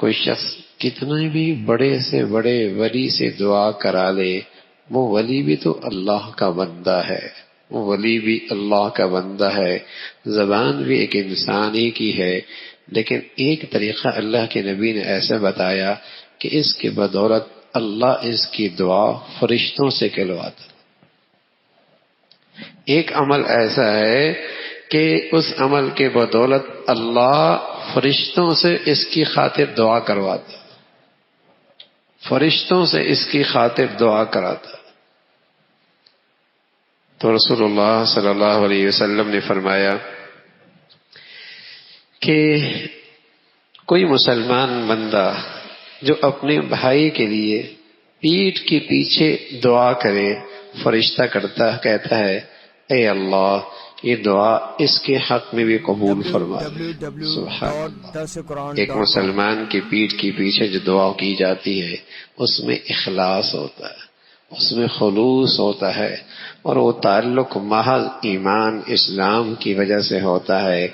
کوئی شخص کتنے بھی بڑے سے بڑے ولی سے دعا کرا لے، وہ ولی بھی تو اللہ کا بندہ ہے، وہ ولی بھی اللہ کا بندہ ہے، زبان بھی ایک انسان ہی کی ہے، لیکن ایک طریقہ اللہ کے نبی نے ایسا بتایا کہ اس کی بدولت اللہ اس کی دعا فرشتوں سے کہلواتا۔ ایک عمل ایسا ہے کہ اس عمل کے بدولت اللہ فرشتوں سے اس کی خاطر دعا کرواتا، فرشتوں سے اس کی خاطر دعا کراتا۔ تو رسول اللہ صلی اللہ علیہ وسلم نے فرمایا کہ کوئی مسلمان بندہ جو اپنے بھائی کے لیے پیٹھ کے پیچھے دعا کرے، فرشتہ کہتا ہے اے اللہ یہ دعا اس کے حق میں بھی قبول فرما لے۔ سبحان اللہ۔ ایک مسلمان کی پیٹھ کے پیچھے جو دعا کی جاتی ہے اس میں اخلاص ہوتا ہے، اس میں خلوص ہوتا ہے، اور وہ تعلق محض ایمان اسلام کی وجہ سے ہوتا ہے،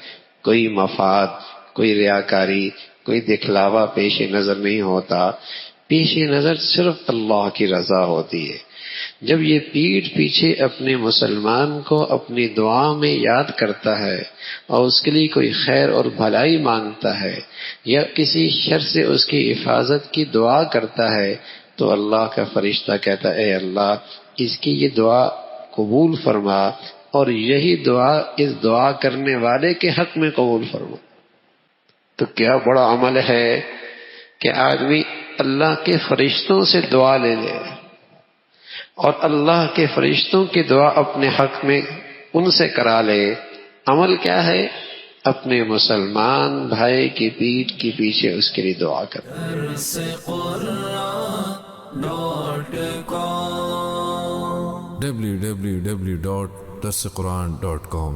کوئی مفاد، کوئی ریاکاری، کوئی دکھلاوا پیش نظر نہیں ہوتا، پیش نظر صرف اللہ کی رضا ہوتی ہے۔ جب یہ پیٹھ پیچھے اپنے مسلمان کو اپنی دعا میں یاد کرتا ہے اور اس کے لیے کوئی خیر اور بھلائی مانگتا ہے یا کسی شر سے اس کی حفاظت کی دعا کرتا ہے، تو اللہ کا فرشتہ کہتا ہے اے اللہ اس کی یہ دعا قبول فرما، اور یہی دعا اس دعا کرنے والے کے حق میں قبول فرما۔ تو کیا بڑا عمل ہے کہ آدمی اللہ کے فرشتوں سے دعا لے لے، اور اللہ کے فرشتوں کی دعا اپنے حق میں ان سے کرا لے۔ عمل کیا ہے؟ اپنے مسلمان بھائی کی پیٹھ کے پیچھے اس کے لیے دعا کرنا۔ www.darsequran.com